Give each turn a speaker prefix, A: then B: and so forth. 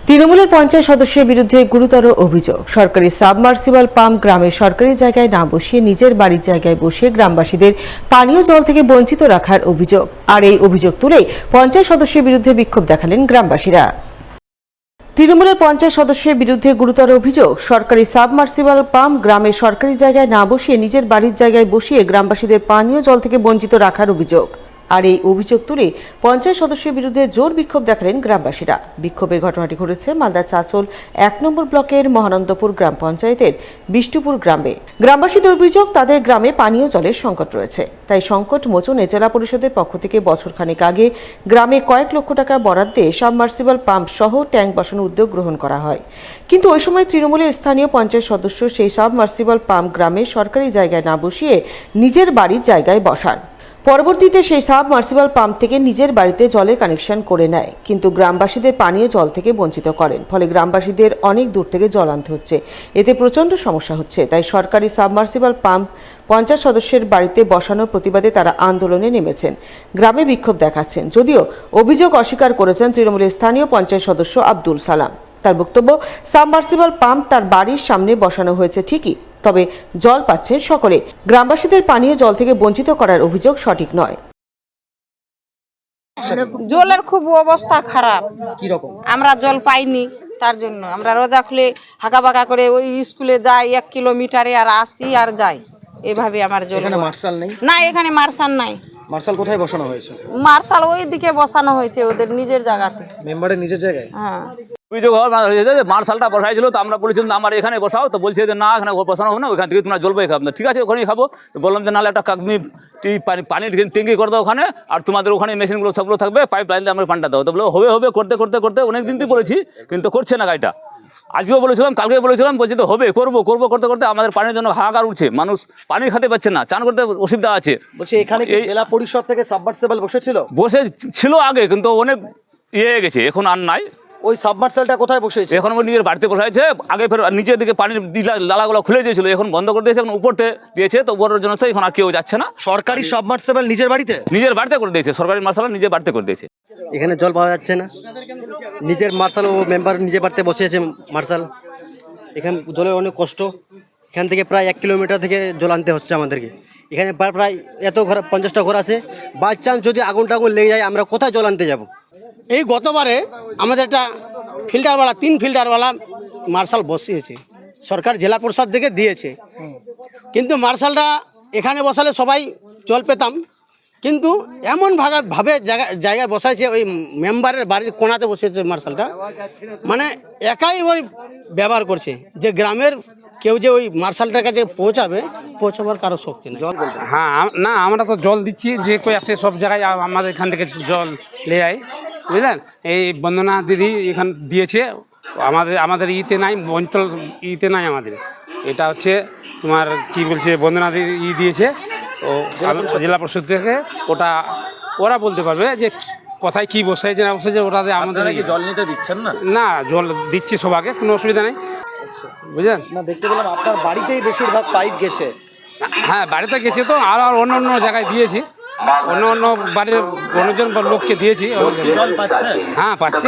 A: তৃণমূলের পঞ্চায়েত সদস্যের বিরুদ্ধে গুরুতর অভিযোগ। সরকারি সাবমার্সিবল পাম্প গ্রামের সরকারি জায়গায় না বসিয়ে নিজের বাড়ির জায়গায় বসিয়ে গ্রামবাসীদের পানীয় জল থেকে বঞ্চিত রাখার অভিযোগ। আর এই অভিযোগ তুলেই পঞ্চায়েত সদস্যের বিরুদ্ধে বিক্ষোভ দেখালেন গ্রামবাসীরা। তৃণমূলের পঞ্চায়েত সদস্যের বিরুদ্ধে গুরুতর অভিযোগ, সরকারি সাবমার্সিবল পাম্প গ্রামের সরকারি জায়গায় না বসিয়ে নিজের বাড়ির জায়গায় বসিয়ে গ্রামবাসীদের পানীয় জল থেকে বঞ্চিত রাখার অভিযোগ। আর এই অভিযোগ তুলে পঞ্চায়েত সদস্যের বিরুদ্ধে জোর বিক্ষোভ দেখালেন গ্রামবাসীরা। বিক্ষোভের ঘটনাটি ঘটেছে মালদার চাঁচল ১ নম্বর ব্লকের মহানন্দপুর গ্রাম পঞ্চায়েতের বিষ্ণুপুর গ্রামে। গ্রামবাসীদের অভিযোগ, তাদের গ্রামে পানীয় জলের সংকট রয়েছে। তাই সংকট মোচনে জেলা পরিষদের পক্ষ থেকে বছরখানেক আগে গ্রামে কয়েক লক্ষ টাকা বরাদ্দে সাবমার্সিবল পাম্প সহ ট্যাঙ্ক বসানোর উদ্যোগ গ্রহণ করা হয়। কিন্তু ওই সময় তৃণমূলের স্থানীয় পঞ্চায়েত সদস্য সেই সাবমার্সিবল পাম্প গ্রামে সরকারি জায়গায় না বসিয়ে নিজের বাড়ির জায়গায় বসান। পরবর্তীতে সেই সাবমার্সিবল পাম্প থেকে নিজের বাড়িতে জলের কানেকশন করে নেয়, কিন্তু গ্রামবাসীদের পানীয় জল থেকে বঞ্চিত করেন। ফলে গ্রামবাসীদের অনেক দূর থেকে জল আনতে হচ্ছে, এতে প্রচণ্ড সমস্যা হচ্ছে। তাই সরকারি সাবমার্সিবল পাম্প পঞ্চায়েত সদস্যের বাড়িতে বসানোর প্রতিবাদে তারা আন্দোলনে নেমেছেন, গ্রামে বিক্ষোভ দেখাচ্ছেন। যদিও অভিযোগ অস্বীকার করেছেন তৃণমূলের স্থানীয় পঞ্চায়েত সদস্য আব্দুল সালাম। তার বক্তব্য, সাবমার্সিবল পাম্প তার বাড়ির সামনে বসানো হয়েছে ঠিকই, তবে জল পাচ্ছেন সকলে। গ্রামবাসীদের পানীয় জল থেকে বঞ্চিত করার অভিযোগ সঠিক নয়।
B: জলের খুব অবস্থা খারাপ।
C: কি রকম?
B: আমরা জল পাইনি, তার জন্য আমরা রোজা খুলে হাঁকা বাঁকা করে ওই স্কুলে যাই 1 কিলোমিটারে, আর আসি আর যাই, এভাবে আমার জল।
C: এখানে মার্শাল নেই?
B: না, এখানে মার্শাল নাই।
C: মার্শাল কোথায় বসানো হয়েছে?
B: মার্শাল ওই দিকে বসানো হয়েছে ওদের নিজের জায়গাতে।
C: মেম্বারের নিজের জায়গায়?
B: হ্যাঁ।
D: মার্শালটা বসাইছিল, তো আমরা বলেছিলাম আমার এখানে বসাও, তো বলছে যে না এখানে বসানো হবে না, ওখান থেকে তোমরা জলপাই খাবো না। ঠিক আছে, ওখানেই খাবো। তো বললাম যে নাহলে একটা কাকমি পানির ট্যাঙ্কি করে দাও ওখানে, আর তোমাদের ওখানে মেশিনগুলো সবগুলো থাকবে, পাইপ লাইন দিয়ে আমরা পানিটা দাও। তো বলে হবে হবে, করতে করতে করতে অনেক দিন থেকে বলেছি, কিন্তু করছে না গাড়িটা। আজকেও বলেছিলাম, কালকে বলেছিলাম, বলছি তো হবে, করবো করবো করতে করতে আমাদের পানির জন্য হাহাকার উঠছে, মানুষ পানি খেতে পাচ্ছে না, চান করতে অসুবিধা আছে।
C: বলছি এখানে কি জেলা পরিষদ থেকে সাবমার্সিবল বসেছিল?
D: বসে ছিল আগে, কিন্তু অনেক হয়ে গেছে, এখন আর নাই।
C: ওই সাবমার্সিবলটা কোথায় বসেছে?
D: এখন নিজের বাড়িতে বসাইছে, আগে ফের নিচের দিকে পানির লালাগুলো খুলে দিয়েছিল, এখন বন্ধ করে দিয়েছে, এখন উপরতে দিয়েছে, তো উপরের জন্য তো এখন আর কেউ যাচ্ছে না।
C: সরকারি সাবমার্সিবল নিজের বাড়িতে?
D: নিজের বাড়িতে করে দিয়েছে, সরকারি মার্শাল নিজের বাড়িতে করে দিয়েছে।
E: এখানে জল পাওয়া যাচ্ছে না, নিজের মার্শাল ও মেম্বার নিজের বাড়িতে বসিয়েছে মার্শাল। এখানে জলের অনেক কষ্ট, এখান থেকে প্রায় 1 কিলোমিটার থেকে জল আনতে হচ্ছে আমাদেরকে। এখানে প্রায় এত ঘর, 50টা ঘর আছে, বাই চান্স যদি আগুন টাগুন লেগে যায় আমরা কোথায় জল আনতে যাব?
F: এই গতবারে আমাদের একটা ফিল্টারওয়ালা 3 ফিল্টারওয়ালা মার্শাল বসিয়েছে, সরকার জেলা পরিষদ থেকে দিয়েছে। কিন্তু মার্শালটা এখানে বসালে সবাই জল পেতাম, কিন্তু এমন ভাবে জায়গায় বসাইছে, ওই মেম্বারের বাড়ির কোণাতে বসিয়েছে মার্শালটা, মানে একাই ওই ব্যবহার করছে, যে গ্রামের কেউ যে ওই মার্শালটার কাছে পৌঁছাবার কারো শক্তি নেই।
C: জল বলতে
G: হ্যাঁ, না আমরা তো জল দিচ্ছি, যে কই আসে সব জায়গায় আমাদের এখান থেকে জল নিয়ে যায়, বুঝলেন। এই বন্দনা দিদি এখান দিয়েছে, আমাদের ইতে নাই, অঞ্চল ইতে নাই আমাদের। এটা হচ্ছে তোমার কি বলছে, বন্দনা দিদি দিয়েছে, ও জেলা পরিষদ থেকে। ওরা বলতে পারবে যে কোথায় কি বসাইছে না বসাইছে, ওটাতে আমাদের
C: জল নিতে দিচ্ছেন না?
G: না, জল দিচ্ছি সবাইকে, কোনো অসুবিধা নেই, বুঝলেন।
C: না, দেখতে পেলাম আপনার বাড়িতেই বেশিরভাগ পাইপ গেছে।
G: হ্যাঁ, বাড়িতে গেছে তো, আর অন্য অন্য জায়গায় দিয়েছি, অন্য অন্য বাড়ির অন্যজন লোককে দিয়েছি।
C: জল পাচ্ছে?
G: হ্যাঁ, পাচ্ছি।